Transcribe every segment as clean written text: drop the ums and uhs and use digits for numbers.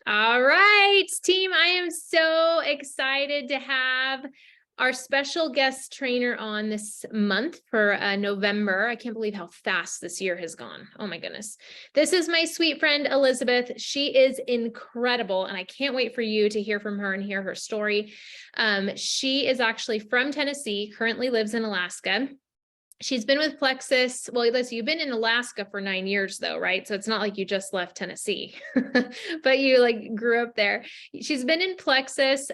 All right, team. I am so excited to have our special guest trainer on this month for November. I can't believe how fast this year has gone. Oh my goodness. This is my sweet friend, Elizabeth. She is incredible, and I can't wait for you to hear from her and hear her story. She is actually from Tennessee, currently lives in Alaska. She's been with Plexus. Well, listen, you've been in Alaska for 9 years though, right? So it's not like you just left Tennessee, but you like grew up there. She's been in Plexus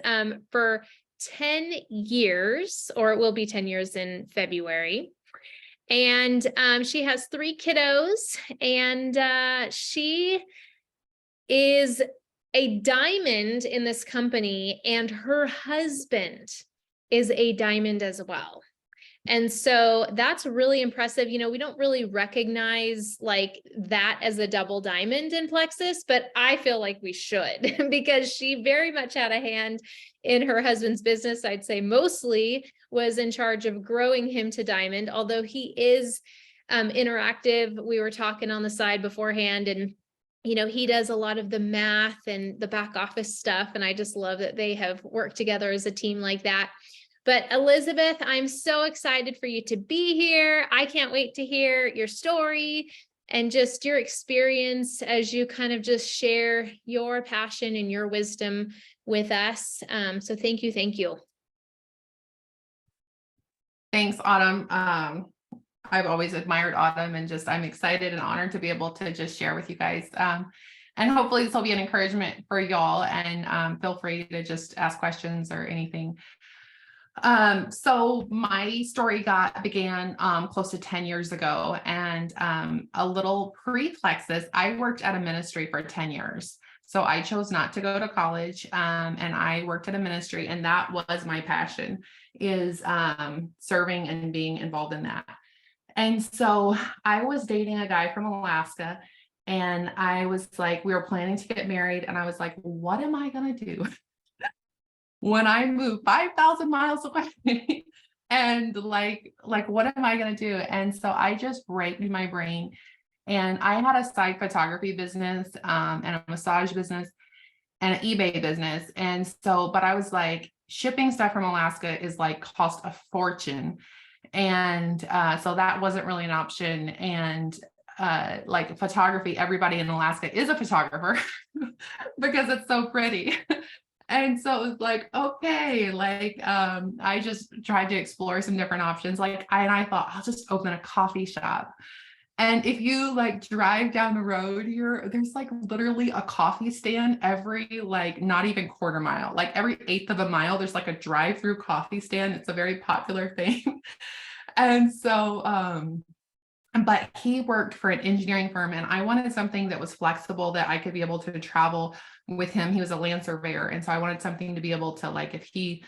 for 10 years, or it will be 10 years in February. And she has 3 kiddos, and she is a diamond in this company, and her husband is a diamond as well. And so that's really impressive. You know, we don't really recognize like that as a double diamond in Plexus, but I feel like we should because she very much had a hand in her husband's business. I'd say mostly was in charge of growing him to diamond, although he is interactive. We were talking on the side beforehand, and you know, he does a lot of the math and the back office stuff. And I just love that they have worked together as a team like that. But Elizabeth, I'm so excited for you to be here. I can't wait to hear your story and just your experience as you kind of just share your passion and your wisdom with us. So thank you. Thank you. Thanks, Autumn. I've always admired Autumn, and just I'm excited and honored to be able to just share with you guys. And hopefully this will be an encouragement for y'all, and feel free to just ask questions or anything. So my story began close to 10 years ago, and a little pre-Plexus, I worked at a ministry for 10 years. So I chose not to go to college, and I worked at a ministry, and that was my passion, is serving and being involved in that. And so I was dating a guy from Alaska, and I was like, we were planning to get married, and I was like, what am I going to do when I move 5,000 miles away? And like, what am I going to do? And so I just racked my brain, and I had a side photography business, and a massage business and an eBay business. And so, but I was like, shipping stuff from Alaska is like cost a fortune. And so that wasn't really an option. And like photography, everybody in Alaska is a photographer because it's so pretty. And so it was like, okay, like I just tried to explore some different options. And I thought I'll just open a coffee shop. And if you like drive down the road here, there's like literally a coffee stand every, like not even quarter mile, like every 1/8 of a mile, there's like a drive-through coffee stand. It's a very popular thing. And so, but he worked for an engineering firm, and I wanted something that was flexible, that I could be able to travel with him. He was a land surveyor. And so I wanted something to be able to, like, if he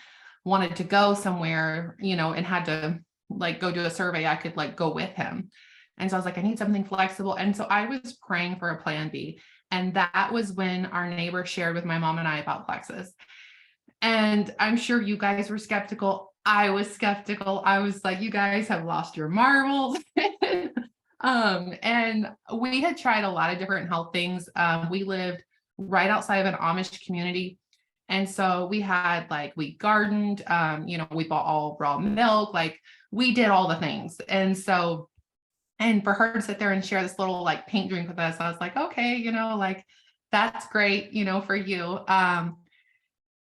wanted to go somewhere, you know, and had to like go do a survey, I could like go with him. And so I was like, I need something flexible. And so I was praying for a plan B. And that was when our neighbor shared with my mom and I about Plexus. And I'm sure you guys were skeptical. I was skeptical. I was like, you guys have lost your marbles. And we had tried a lot of different health things. We lived right outside of an Amish community. And so we had like, we gardened, you know, we bought all raw milk, like we did all the things. And so, and for her to sit there and share this little like pink drink with us, I was like, okay, you know, like that's great, you know, for you.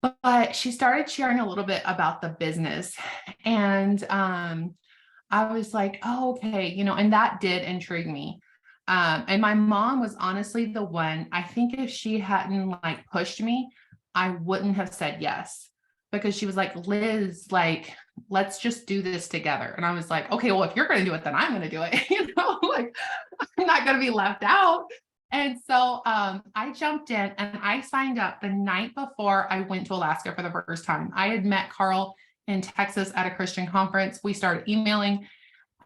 But she started sharing a little bit about the business, and I was like, oh, okay, you know, and that did intrigue me. And my mom was honestly the one, I think if she hadn't like pushed me, I wouldn't have said yes, because she was like, Liz, like, let's just do this together. And I was like, okay, well, if you're going to do it, then I'm going to do it. You know, like I'm not going to be left out. And so I jumped in and I signed up the night before I went to Alaska for the first time. I had met Carl in Texas at a Christian conference. We started emailing.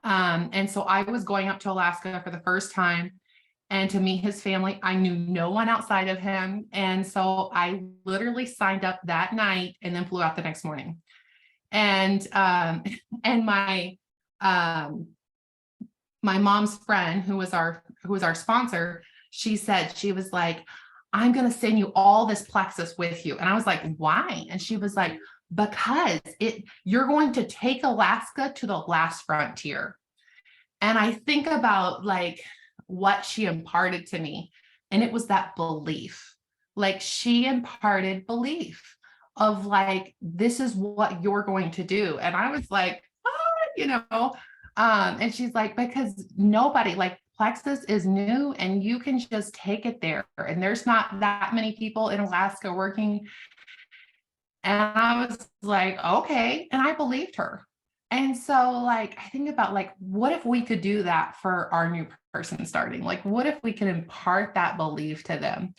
And so I was going up to Alaska for the first time and to meet his family. I knew no one outside of him. And so I literally signed up that night and then flew out the next morning. And my mom's friend, who was our sponsor, she said, she was like, I'm going to send you all this plexus with you. And I was like, why? And she was like, because you're going to take Alaska to the last frontier. And I think about like what she imparted to me, and it was that belief. Like she imparted belief of like, this is what you're going to do. And I was like, and she's like, because nobody, like, plexus is new and you can just take it there. And there's not that many people in Alaska working. And I was like, okay. And I believed her. And so like, I think about like, what if we could do that for our new person starting? Like, what if we could impart that belief to them?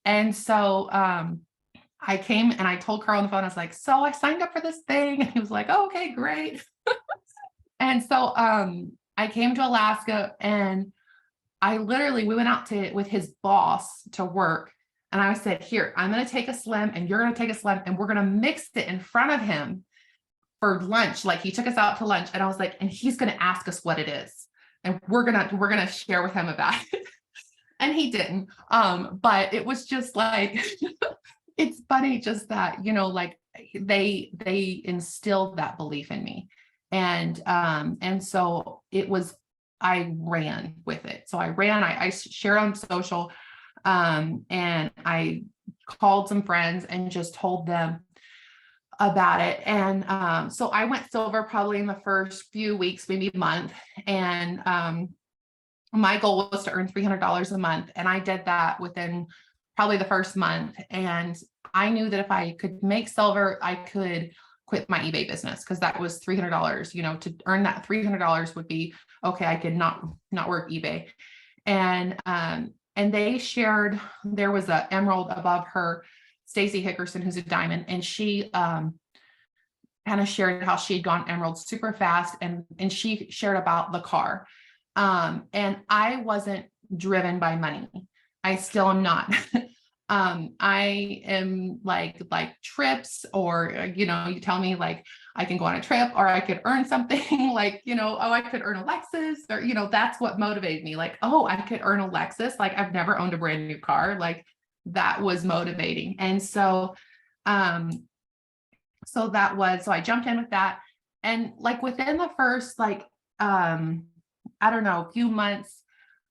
And so I came and I told Carl on the phone, I was like, so I signed up for this thing. And he was like, oh, okay, great. And so I came to Alaska, and we went out with his boss to work. And I said, here, I'm going to take a slim and you're going to take a slim and we're going to mix it in front of him for lunch. Like he took us out to lunch, and I was like, and he's going to ask us what it is. And we're going to share with him about it. And he didn't. But it was just like, it's funny just that, like they instilled that belief in me. And so I ran with it. So I shared on social, and I called some friends and just told them about it. And so I went silver probably in the first few weeks, maybe a month. And my goal was to earn $300 a month. And I did that within probably the first month. And I knew that if I could make silver, I could quit my eBay business, because that was $300. To earn that $300 would be, okay, I could not work eBay. And they shared, there was an emerald above her, Stacy Hickerson, who's a diamond, and she kind of shared how she had gone emerald super fast, and she shared about the car. And I wasn't driven by money. I still am not. I am like trips, or, you tell me like I can go on a trip, or I could earn something like, oh, I could earn a Lexus, or, that's what motivated me. Like, oh, I could earn a Lexus. Like I've never owned a brand new car. Like that was motivating. And so, so I jumped in with that. And like within the first, I don't know, few months,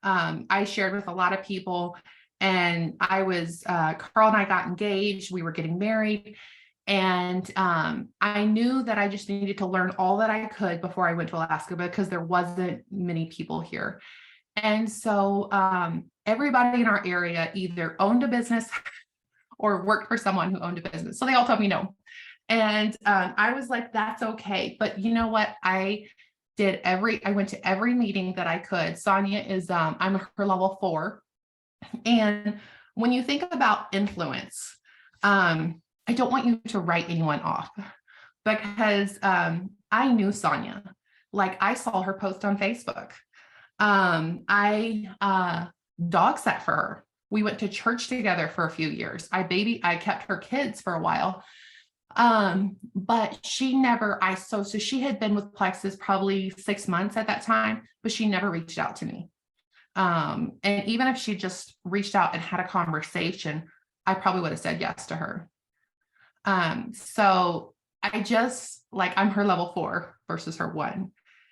I shared with a lot of people, and Carl and I got engaged, we were getting married. And I knew that I just needed to learn all that I could before I went to Alaska, because there wasn't many people here. And so everybody in our area either owned a business or worked for someone who owned a business. So they all told me no. And I was like, that's okay. But you know what? I went to every meeting that I could. Sonia is, I'm her level 4. And when you think about influence, I don't want you to write anyone off, because I knew Sonia. Like I saw her post on Facebook. I dog sat for her. We went to church together for a few years. I kept her kids for a while. But she never, so she had been with Plexus probably 6 months at that time, but she never reached out to me. And even if she just reached out and had a conversation, I probably would have said yes to her. So I just I'm her level 4 versus her 1.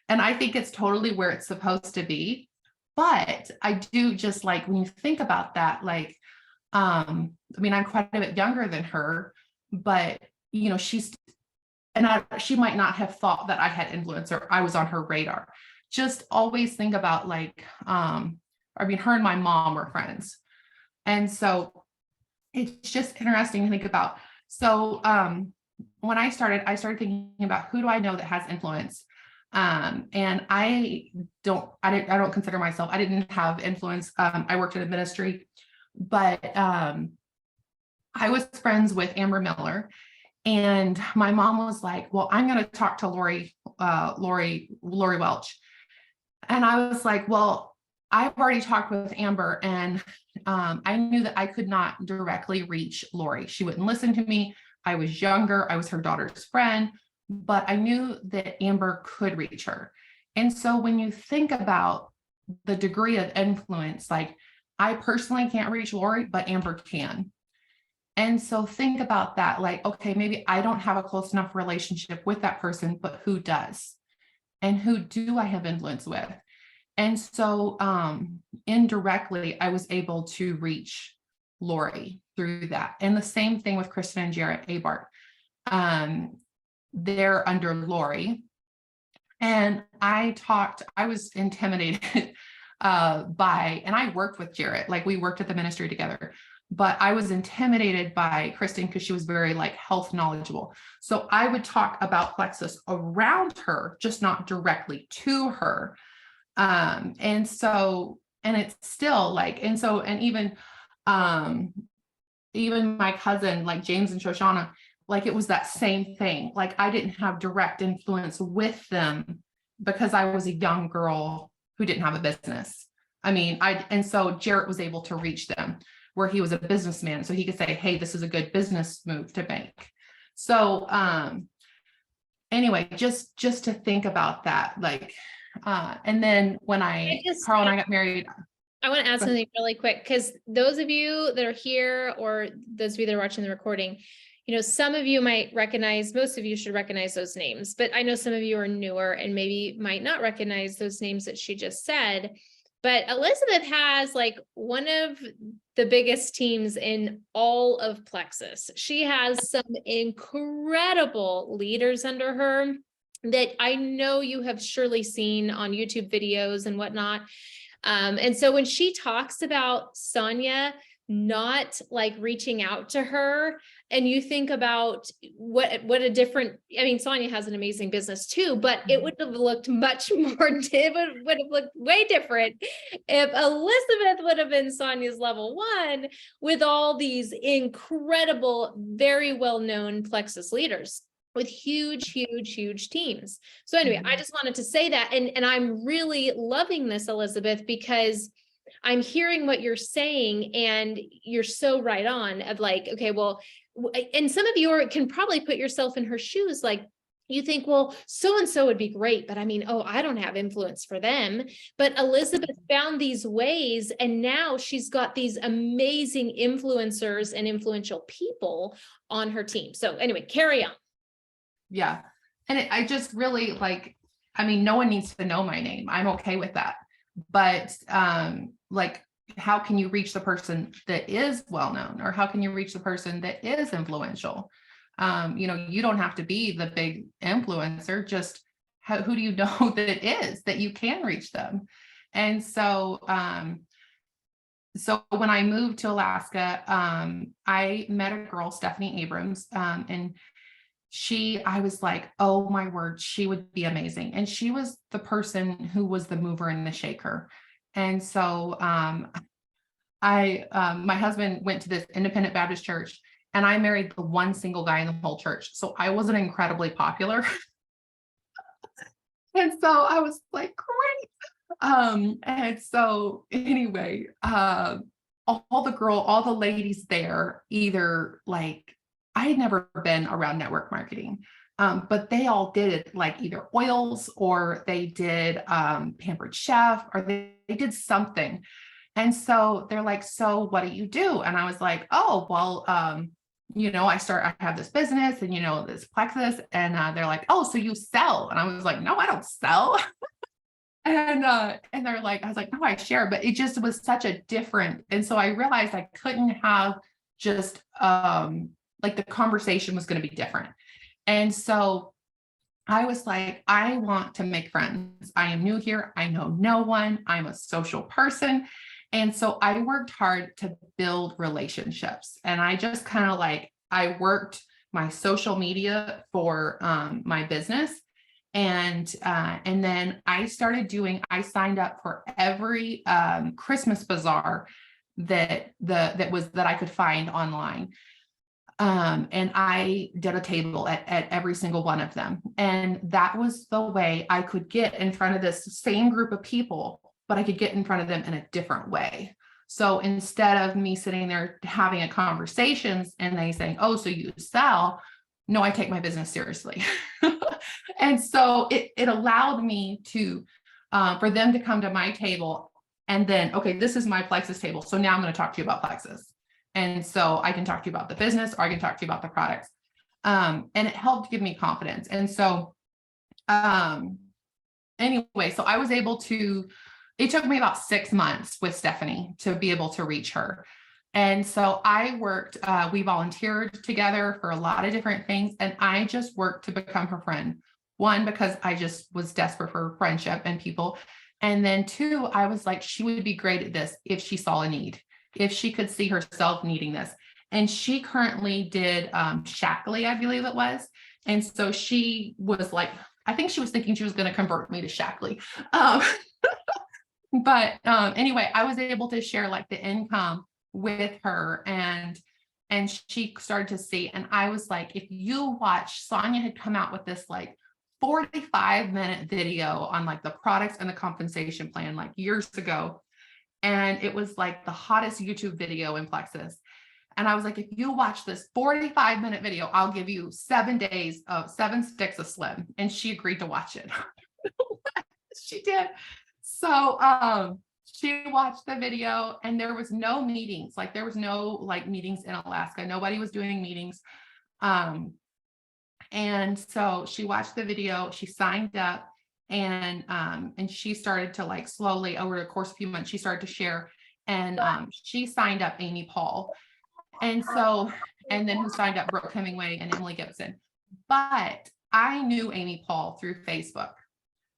And I think it's totally where it's supposed to be. But I do just when you think about that, I'm quite a bit younger than her, but she might not have thought that I had influence or I was on her radar. Just always think about her and my mom were friends. And so it's just interesting to think about. So when I started thinking about who do I know that has influence? And I don't consider myself, I didn't have influence. I worked in a ministry, but I was friends with Amber Miller. And my mom was like, well, I'm going to talk to Lori Welch. And I was like, well, I've already talked with Amber, and I knew that I could not directly reach Lori. She wouldn't listen to me. I was younger. I was her daughter's friend, but I knew that Amber could reach her. And so when you think about the degree of influence, I personally can't reach Lori, but Amber can. And so think about that. Like, okay, maybe I don't have a close enough relationship with that person, but who does? And who do I have influence with? And so indirectly, I was able to reach Lori through that. And the same thing with Kristen and Jarrett Abart. They're under Lori. And I was intimidated and I worked with Jarrett, like we worked at the ministry together, but I was intimidated by Kristen because she was very like health knowledgeable. So I would talk about plexus around her, just not directly to her. And it's still like, and even my cousin, like James and Shoshana, like it was that same thing. Like I didn't have direct influence with them because I was a young girl who didn't have a business. And so Jarrett was able to reach them where he was a businessman. So he could say, hey, this is a good business move to make. So anyway, just to think about that, like, and then when Carl and I got married. I want to add something really quick, because those of you that are here, or those of you that are watching the recording, some of you might recognize, most of you should recognize those names, but I know some of you are newer and maybe might not recognize those names that she just said. But Elizabeth has like one of the biggest teams in all of Plexus. She has some incredible leaders under her that I know you have surely seen on YouTube videos and whatnot. And so when she talks about Sonia not like reaching out to her, and you think about what a different, Sonia has an amazing business too, but it would have looked much more, it would have looked way different if Elizabeth would have been Sonia's level one with all these incredible, very well-known Plexus leaders with huge teams. So anyway, I just wanted to say that. And I'm really loving this, Elizabeth, because I'm hearing what you're saying, and you're so right on of like, okay, well, and some of you can probably put yourself in her shoes. Like you think, well, so-and-so would be great, but I don't have influence for them. But Elizabeth found these ways, and now she's got these amazing influencers and influential people on her team. So anyway, carry on. Yeah. And I just really like, no one needs to know my name. I'm okay with that. But like, how can you reach the person that is well-known, or how can you reach the person that is influential? You don't have to be the big influencer, just who do you know that it is that you can reach them? And so, so when I moved to Alaska, I met a girl, Stephanie Abrams, and I was like, oh my word, she would be amazing. And she was the person who was the mover and the shaker. And so my husband went to this independent Baptist church, and I married the one single guy in the whole church. So I wasn't incredibly popular. And so I was like, great. And so anyway, all the ladies there, either like, I had never been around network marketing, but they all did like either oils, or they did Pampered Chef, or they did something. And so they're like, so what do you do? And I was like, oh, well, I have this business, and, this Plexus. And they're like, oh, so you sell? And I was like, no, I don't sell. And they're like, I was like, no, I share. But it just was such a different. And so I realized I couldn't have just like the conversation was going to be different. And so I was like, I want to make friends. I am new here. I know no one. I'm a social person. And so I worked hard to build relationships. And I just kind of I worked my social media for my business. And then I signed up for every Christmas bazaar that I could find online. And I did a table at every single one of them. And that was the way I could get in front of this same group of people, but I could get in front of them in a different way. So instead of me sitting there having a conversations and they saying, oh, so you sell? No, I take my business seriously. And so it allowed me to, for them to come to my table And then, okay, this is my plexus table. So now I'm going to talk to you about plexus. And so I can talk to you about the business, or I can talk to you about the products. And it helped give me confidence. And so, anyway, so I was able to, it took me about 6 months with Stephanie to be able to reach her. And so I worked, we volunteered together for a lot of different things. And I just worked to become her friend. One, because I just was desperate for friendship and people. And then two, I was like, she would be great at this if she saw a need, if she could see herself needing this. And she currently did Shackley, I believe it was. And so she was like, I think she was thinking she was going to convert me to Shackley. But anyway, I was able to share like the income with her, and she started to see. And I was like, if you watch, Sonia had come out with this like 45-minute video on like the products and the compensation plan like years ago. And it was like the hottest YouTube video in Plexus. And I was like, if you watch this 45-minute video, I'll give you 7 days of 7 sticks of Slim. And she agreed to watch it. She did. So she watched the video, and there was no meetings. Like there was no like meetings in Alaska. Nobody was doing meetings. And so she watched the video, she signed up, and she started to like slowly over the course of a few months, she started to share, and she signed up Amy Paul. And so, and then who signed up Brooke Hemingway and Emily Gibson. But I knew Amy Paul through Facebook.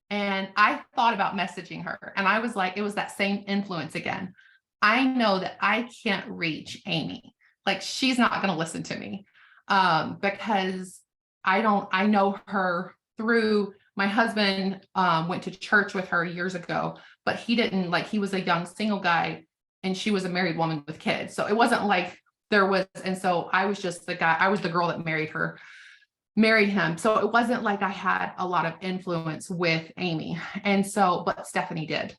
And I thought about messaging her, and I was like, it was that same influence again. I know that I can't reach Amy. Like she's not going to listen to me because I know her through my husband went to church with her years ago, but he didn't, like, he was a young single guy and she was a married woman with kids. So it wasn't like there was, and so I was just the guy, I was the girl that married him. So it wasn't like I had a lot of influence with Amy. And so, but Stephanie did.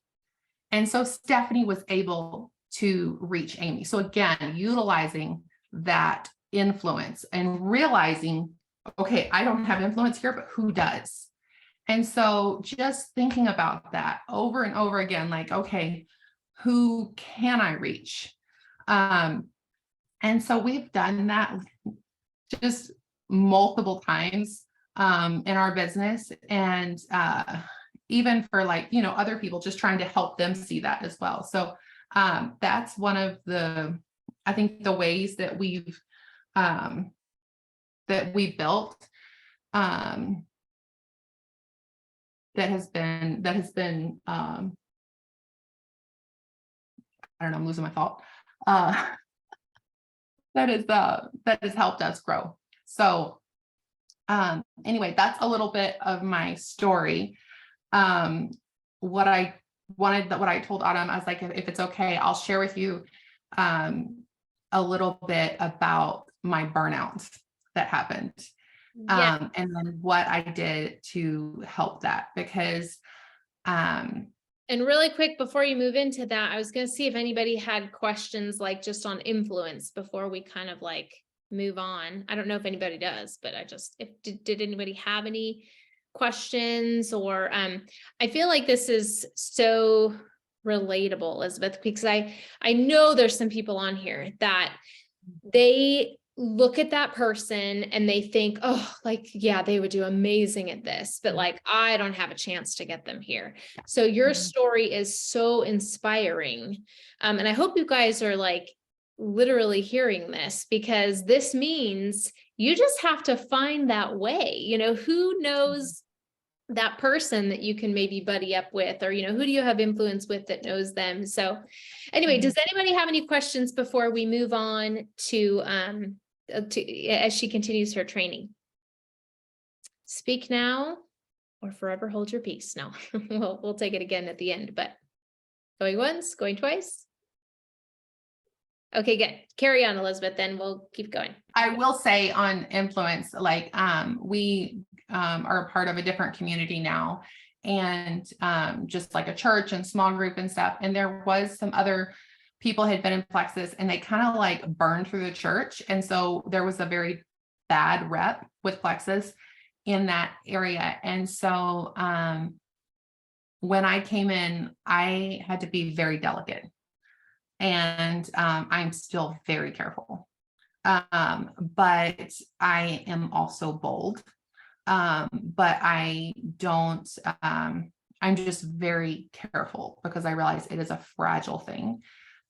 And so Stephanie was able to reach Amy. So again, utilizing that influence and realizing, okay, I don't have influence here, but who does? And so just thinking about that over and over again, like, okay, who can I reach? And so we've done that just multiple times in our business, and even for like, you know, other people, just trying to help them see that as well. So that's one of the, I think the ways that we built that has been I don't know, I'm losing my thought. That has helped us grow. So anyway, that's a little bit of my story. What I told Autumn, I was like, if it's okay, I'll share with you a little bit about my burnout that happened. Yeah. And then what I did to help that, because And really quick, before you move into that, I was going to see if anybody had questions like just on influence before we kind of like move on. I don't know if anybody does, but did anybody have any questions? Or I feel like this is so relatable, Elizabeth, because I know there's some people on here that they look at that person and they think, oh, like, yeah, they would do amazing at this, but like, I don't have a chance to get them here. So your story is so inspiring. And I hope you guys are like literally hearing this, because this means you just have to find that way. You know, who knows that person that you can maybe buddy up with, or, you know, who do you have influence with that knows them? So anyway, does anybody have any questions before we move on to as she continues her training? Speak now or forever hold your peace. No, we'll take it again at the end, but going once, going twice. Okay, good. Carry on, Elizabeth, then we'll keep going. I will say on influence, like we are a part of a different community now, and just like a church and small group and stuff. And there was some other people had been in Plexus, and they kind of like burned through the church. And so there was a very bad rep with Plexus in that area. And so when I came in, I had to be very delicate, and I'm still very careful. But I am also bold. But I don't, I'm just very careful because I realize it is a fragile thing.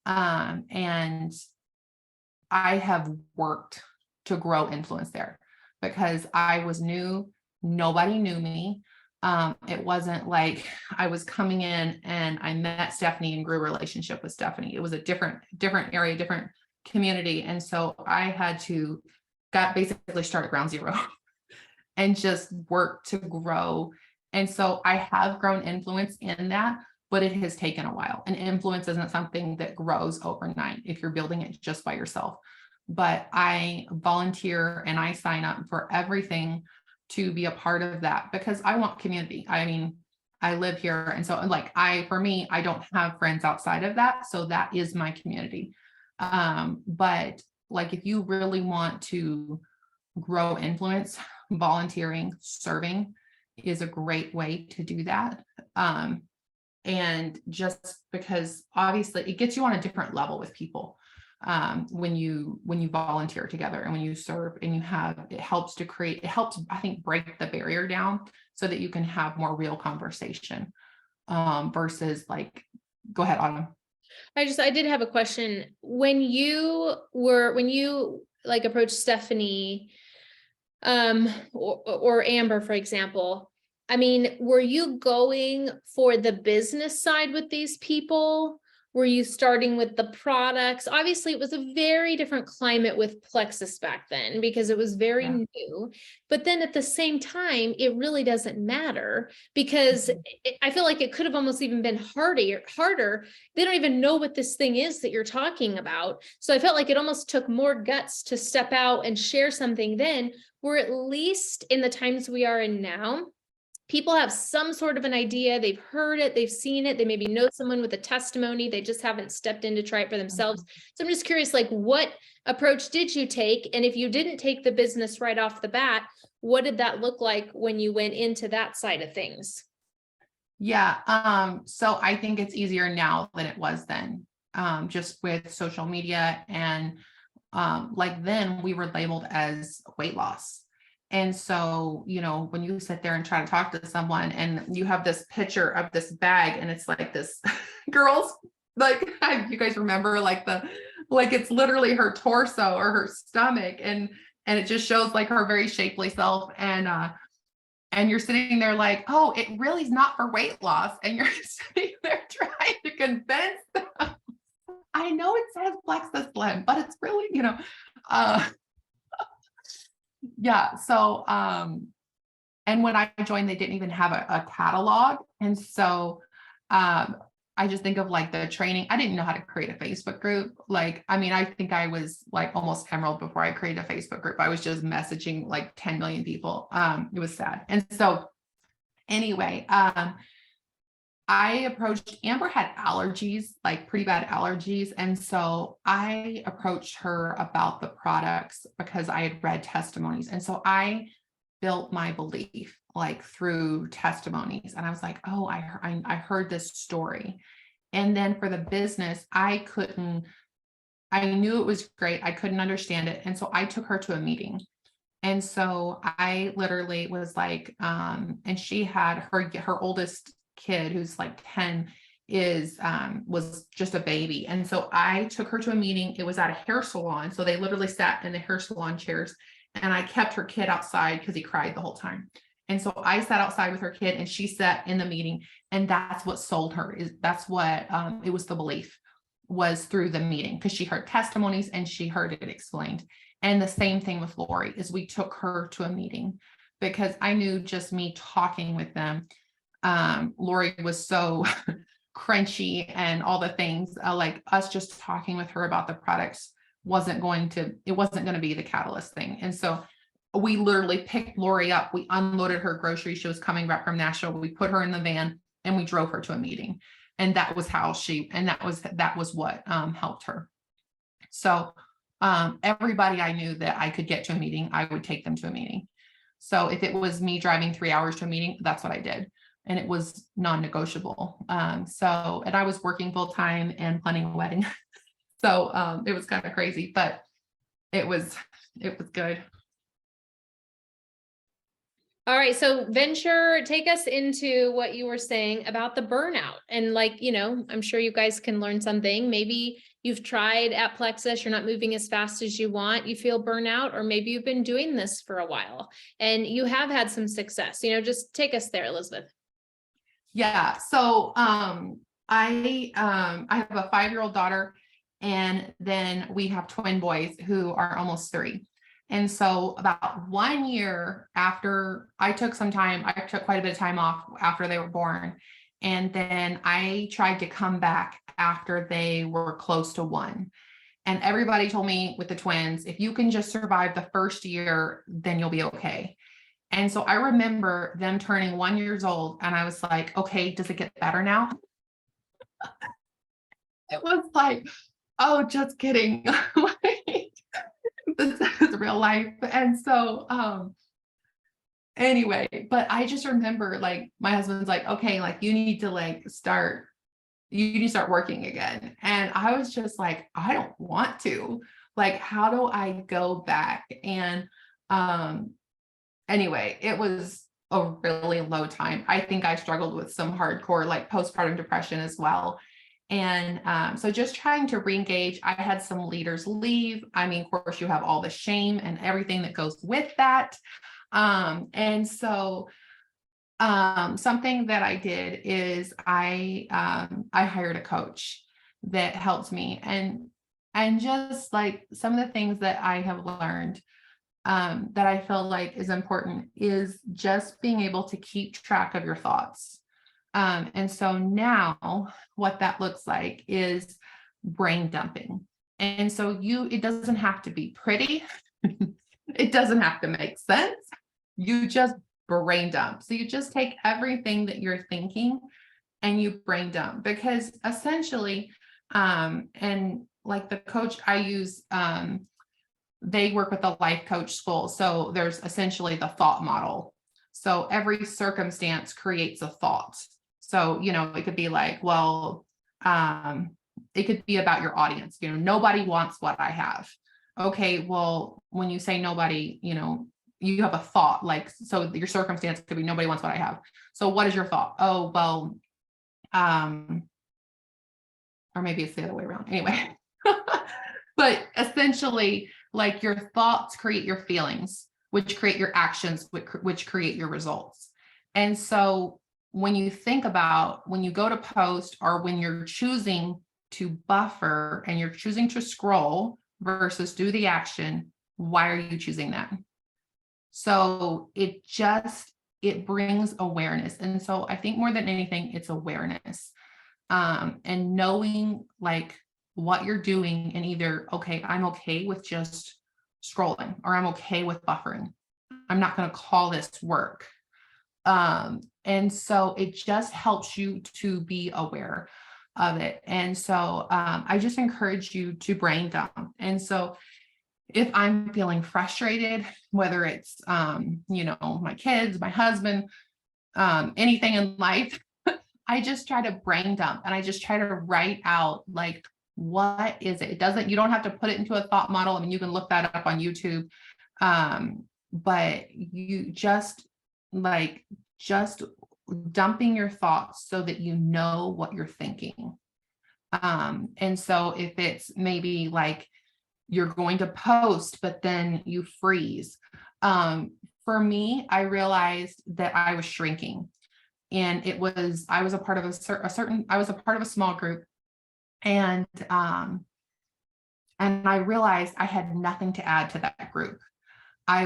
And I have worked to grow influence there because I was new, nobody knew me. It wasn't like I was coming in and I met Stephanie and grew a relationship with Stephanie. It was a different area, different community. And so I had to got basically start at ground zero and just work to grow. And so I have grown influence in that, but it has taken a while. And influence isn't something that grows overnight if you're building it just by yourself. But I volunteer and I sign up for everything to be a part of that because I want community. I mean, I live here. And so like for me, I don't have friends outside of that. So that is my community. But like if you really want to grow influence, volunteering, serving is a great way to do that. And just because obviously it gets you on a different level with people when you volunteer together and when you serve and it helps I think break the barrier down so that you can have more real conversation versus like, go ahead, Autumn. I did have a question. When you like approached Stephanie, or Amber, for example, I mean, were you going for the business side with these people? Were you starting with the products? Obviously, it was a very different climate with Plexus back then because it was very new. But then at the same time, it really doesn't matter because I feel like it could have almost even been harder. They don't even know what this thing is that you're talking about. So I felt like it almost took more guts to step out and share something then, where at least in the times we are in now, people have some sort of an idea. They've heard it, they've seen it, they maybe know someone with a testimony, they just haven't stepped in to try it for themselves. So I'm just curious, like, what approach did you take? And if you didn't take the business right off the bat, what did that look like when you went into that side of things? Yeah. So I think it's easier now than it was then, just with social media and like then we were labeled as weight loss. And so, when you sit there and try to talk to someone and you have this picture of this bag and it's like this girl's like, you guys remember like it's literally her torso or her stomach. And it just shows like her very shapely self. And you're sitting there like, oh, it really is not for weight loss. And you're sitting there trying to convince them. I know it says Plexus Slim, but it's really, yeah. So, and when I joined, they didn't even have a catalog. And so, I just think of like the training. I didn't know how to create a Facebook group. Like, I mean, I think I was like almost emerald before I created a Facebook group. I was just messaging like 10 million people. It was sad. And so anyway, I approached Amber had allergies, like pretty bad allergies. And so I approached her about the products because I had read testimonies. And so I built my belief like through testimonies. And I was like, oh, I heard this story. And then for the business, I knew it was great. I couldn't understand it. And so I took her to a meeting. And so I literally was like, and she had her oldest kid who's like 10 was just a baby. And so I took her to a meeting. It was at a hair salon. So they literally sat in the hair salon chairs and I kept her kid outside because he cried the whole time. And so I sat outside with her kid and she sat in the meeting, and that's what sold her. That's what it was, the belief was through the meeting because she heard testimonies and she heard it explained. And the same thing with Lori is we took her to a meeting because I knew just me talking with them. Lori was so crunchy and all the things like us just talking with her about the products wasn't going to be the catalyst thing. And so we literally picked Lori up. We unloaded her groceries. She was coming back from Nashville. We put her in the van and we drove her to a meeting. And that was that was what helped her. So everybody I knew that I could get to a meeting, I would take them to a meeting. So if it was me driving 3 hours to a meeting, that's what I did. and it was non-negotiable. And I was working full time and planning a wedding. So it was kind of crazy, but it was good. All right, so Venture, take us into what you were saying about the burnout. And like, I'm sure you guys can learn something. Maybe you've tried at Plexus, you're not moving as fast as you want, you feel burnout, or maybe you've been doing this for a while and you have had some success. Just take us there, Elizabeth. Yeah. So I have a 5-year-old daughter, and then we have twin boys who are almost 3. And so about 1 year after I took quite a bit of time off after they were born. And then I tried to come back after they were close to 1. And everybody told me with the twins, if you can just survive the first year, then you'll be okay. And so I remember them turning 1 year old, and I was like, okay, does it get better now? It was like, oh, just kidding. Like, this is real life. And so anyway, but I just remember, like, my husband's like, okay, like you need to start working again. And I was just like, I don't want to. Like, how do I go back? And anyway, it was a really low time. I think I struggled with some hardcore like postpartum depression as well. And so just trying to re-engage. I had some leaders leave. I mean, of course, you have all the shame and everything that goes with that. And so something that I did is I hired a coach that helped me, and just like some of the things that I have learned that I feel like is important is just being able to keep track of your thoughts. And so now what that looks like is brain dumping. And so it doesn't have to be pretty. It doesn't have to make sense. You just brain dump. So you just take everything that you're thinking and you brain dump, because essentially, and like the coach I use, they work with a life coach school. So there's essentially the thought model. So every circumstance creates a thought. So, it could be like, well, it could be about your audience. Nobody wants what I have. Okay, well, when you say nobody, you have a thought, like, so your circumstance could be nobody wants what I have. So what is your thought? Oh, well, or maybe it's the other way around. Anyway, but essentially, like, your thoughts create your feelings, which create your actions, which create your results. And so when you go to post, or when you're choosing to buffer and you're choosing to scroll versus do the action, why are you choosing that? So it brings awareness. And so I think more than anything, it's awareness, and knowing like what you're doing, and either, okay, I'm okay with just scrolling, or I'm okay with buffering. I'm not going to call this work. And so it just helps you to be aware of it. And so I just encourage you to brain dump. And so if I'm feeling frustrated, whether it's, my kids, my husband, anything in life, I just try to brain dump, and I just try to write out, like, what is it? You don't have to put it into a thought model. I mean, you can look that up on YouTube. But you just dumping your thoughts so that you know what you're thinking. And so if it's maybe like you're going to post, but then you freeze. For me, I realized that I was shrinking, and I was a part of a small group, and I realized I had nothing to add to that group. I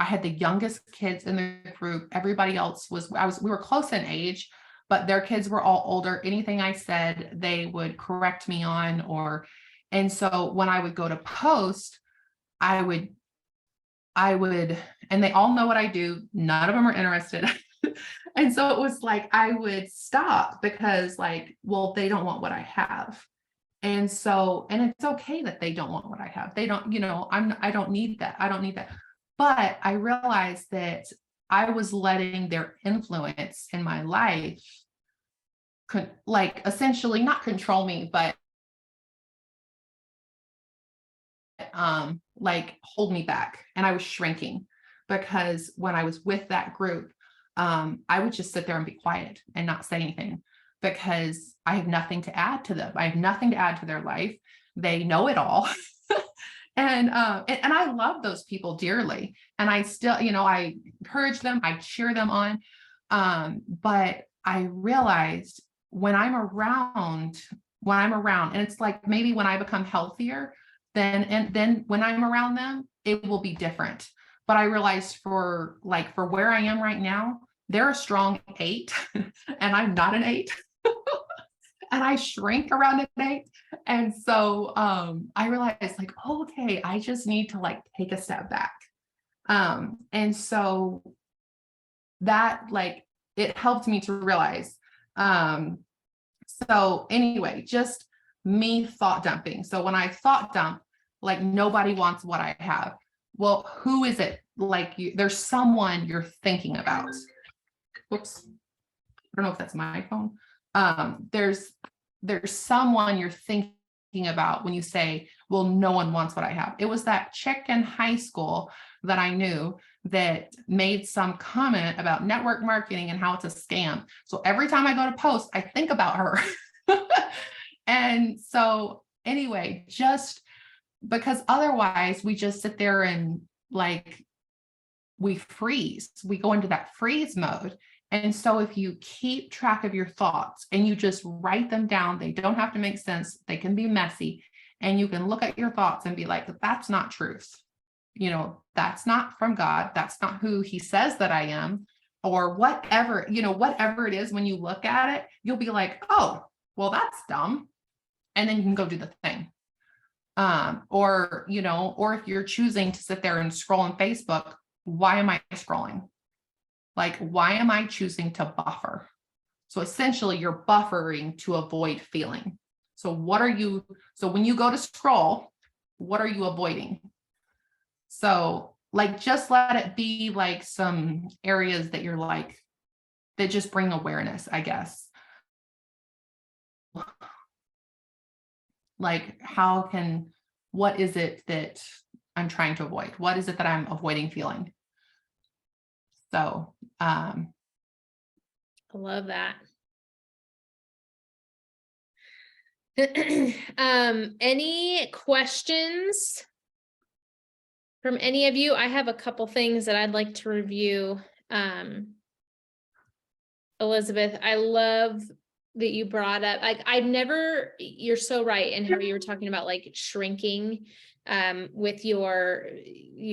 had the youngest kids in the group. Everybody else we were close in age, but their kids were all older. Anything I said, they would correct me on, and so when I would go to post, I would, and they all know what I do. None of them are interested. And so it was like, I would stop because, like, well, they don't want what I have. And it's okay that they don't want what I have. They don't, I don't need that. I don't need that. But I realized that I was letting their influence in my life like essentially not control me, but like hold me back. And I was shrinking because when I was with that group, I would just sit there and be quiet and not say anything because I have nothing to add to them. I have nothing to add to their life. They know it all. And I love those people dearly. And I still, I encourage them, I cheer them on. But I realized when I'm around, and it's like maybe when I become healthier, then when I'm around them, it will be different. But I realized for where I am right now, they're a strong 8 and I'm not an 8. And I shrink around an 8. And so I realized like, oh, okay, I just need to like take a step back. And so that like it helped me to realize. So anyway, just me thought dumping. So when I thought dump, like nobody wants what I have. Well, who is it? Like there's someone you're thinking about. Whoops. I don't know if that's my phone. There's someone you're thinking about when you say, well, no one wants what I have. It was that chick in high school that I knew that made some comment about network marketing and how it's a scam. So every time I go to post, I think about her. And so anyway, just because otherwise we just sit there and like we freeze, we go into that freeze mode. And so if you keep track of your thoughts and you just write them down, they don't have to make sense. They can be messy. And you can look at your thoughts and be like, that's not truth. That's not from God. That's not who he says that I am, or whatever, whatever it is. When you look at it, you'll be like, oh, well, that's dumb. And then you can go do the thing. Or if you're choosing to sit there and scroll on Facebook, why am I scrolling? Like, why am I choosing to buffer? So essentially you're buffering to avoid feeling. So when you go to scroll, what are you avoiding? So like, just let it be like some areas that you're like, that just bring awareness, I guess. Like, what is it that I'm trying to avoid? What is it that I'm avoiding feeling? So, I love that. Any questions from any of you? I have a couple things that I'd like to review. Elizabeth, I love that you brought up, you're so right in how you were talking about like shrinking with you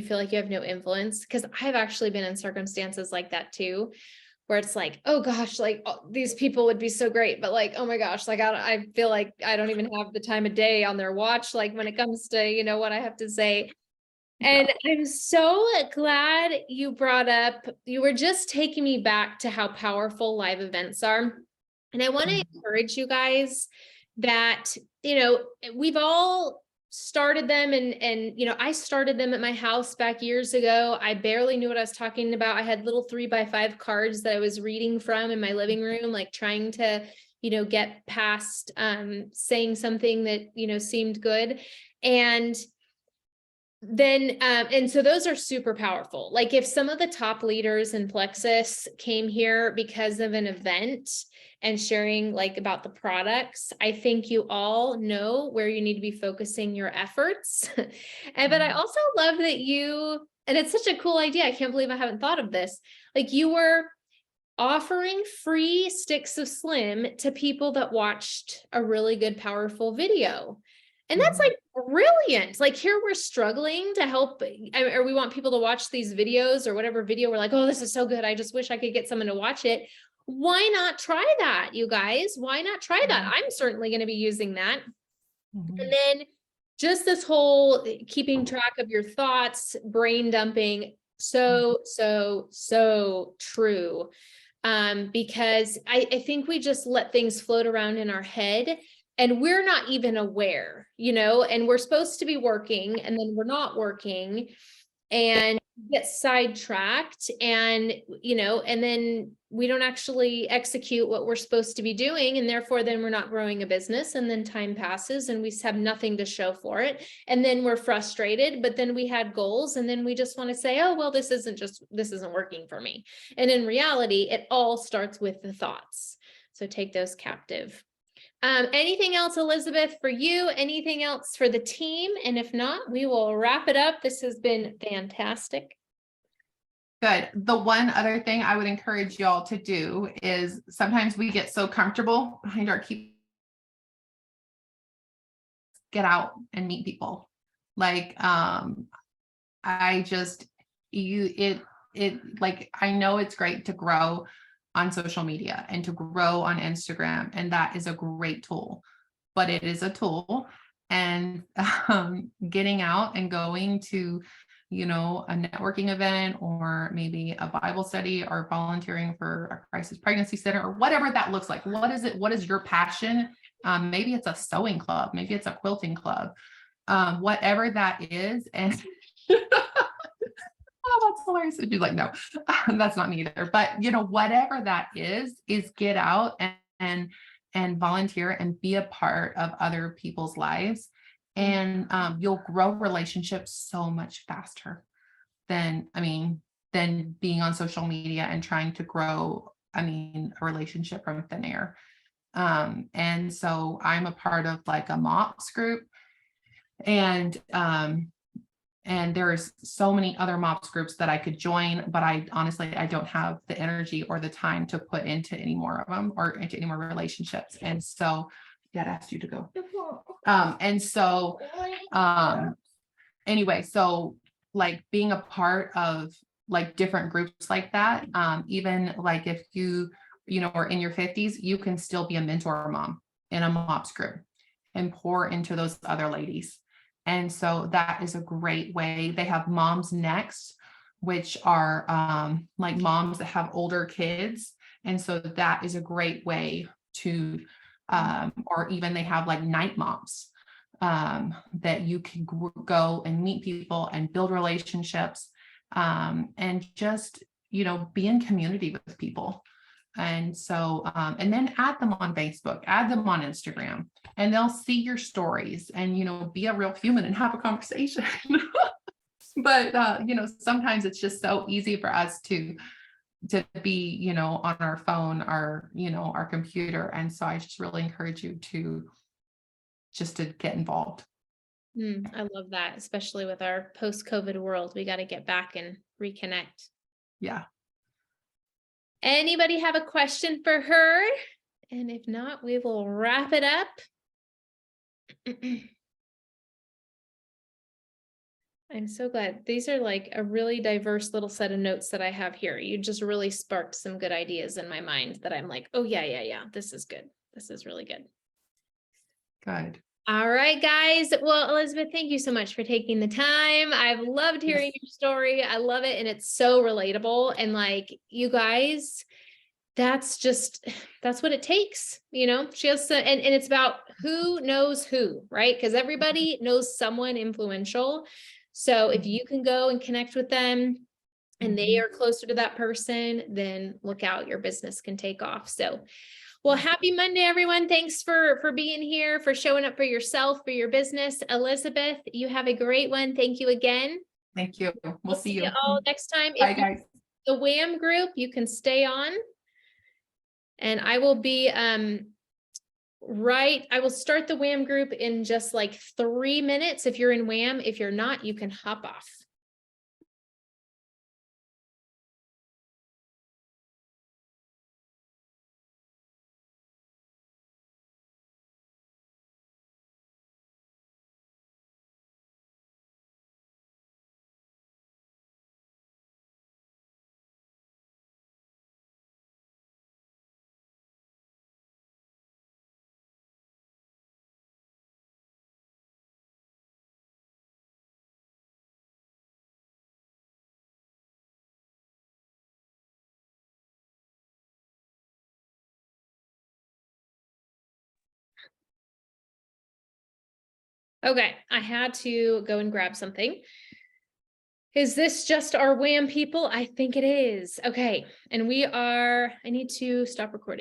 feel like you have no influence, because I've actually been in circumstances like that too, where it's like, oh gosh, like these people would be so great, but like, oh my gosh, like I feel like I don't even have the time of day on their watch, like when it comes to, what I have to say. And I'm so glad you brought up, you were just taking me back to how powerful live events are. And I want to encourage you guys that, we've all started them and I started them at my house back years ago. I barely knew what I was talking about. I had little 3x5 cards that I was reading from in my living room, like trying to, get past saying something that, seemed good. And then, and so those are super powerful. Like if some of the top leaders in Plexus came here because of an event and sharing like about the products, I think you all know where you need to be focusing your efforts. But I also love that and it's such a cool idea. I can't believe I haven't thought of this. Like you were offering free sticks of Slim to people that watched a really good, powerful video. And that's like brilliant. Like here we're struggling to help, or we want people to watch these videos or whatever video. We're like, oh, this is so good. I just wish I could get someone to watch it. Why not try that, you guys? Why not try that? I'm certainly going to be using that. And then just this whole keeping track of your thoughts, brain dumping. So true. Because I think we just let things float around in our head and we're not even aware, and we're supposed to be working and then we're not working. And get sidetracked and, and then we don't actually execute what we're supposed to be doing. And therefore, then we're not growing a business. And then time passes and we have nothing to show for it. And then we're frustrated, but then we had goals. And then we just want to say, oh, well, this isn't working for me. And in reality, it all starts with the thoughts. So take those captive. Anything else, Elizabeth, for you? Anything else for the team? And if not, we will wrap it up. This has been fantastic. Good. The one other thing I would encourage y'all to do is sometimes we get so comfortable behind our keyboard. Get out and meet people. Like, I just, like, I know it's great to grow on social media and to grow on Instagram, and that is a great tool, but it is a tool. And getting out and going to, a networking event or maybe a Bible study or volunteering for a crisis pregnancy center or whatever that looks like. What is it? What is your passion? Maybe it's a sewing club, maybe it's a quilting club, whatever that is. And oh, that's hilarious. And she's like, no, that's not me either. But whatever that is get out and volunteer and be a part of other people's lives. And you'll grow relationships so much faster than being on social media and trying to grow, a relationship from thin air. And so I'm a part of like a MOPS group, and there's so many other MOPS groups that I could join, but I honestly don't have the energy or the time to put into any more of them or into any more relationships. And so Dad asked you to go. Anyway, so like being a part of like different groups like that, even like if you are in your 50s, you can still be a mentor mom in a MOPS group and pour into those other ladies. And so that is a great way. They have Moms Next, which are like moms that have older kids. And so that is a great way to, or even they have like night moms that you can go and meet people and build relationships, and just, be in community with people. And so, and then add them on Facebook, add them on Instagram, and they'll see your stories and, be a real human and have a conversation. But, sometimes it's just so easy for us to be, on our phone, our computer. And so I just really encourage you to get involved. I love that, especially with our post-COVID world. We got to get back and reconnect. Yeah. Anybody have a question for her? And if not, we will wrap it up. I'm so glad. These are like a really diverse little set of notes that I have here. You just really sparked some good ideas in my mind that I'm like, oh yeah. This is good. This is really good. Good. All right, guys. Well, Elizabeth, thank you so much for taking the time. I've loved hearing your story. I love it. And it's so relatable. And like, you guys, that's what it takes. She has to, and it's about who knows who, right? Because everybody knows someone influential. So if you can go and connect with them and they are closer to that person, then look out, your business can take off. So, well, happy Monday, everyone. Thanks for being here, for showing up for yourself, for your business. Elizabeth, you have a great one. Thank you again. Thank you. We'll see you all next time. Bye, guys. The WHAM group, you can stay on. And I will be, I will start the WHAM group in just like 3 minutes. If you're in WHAM, if you're not, you can hop off. Okay, I had to go and grab something. Is this just our Wham people? I think it is. Okay, and I need to stop recording.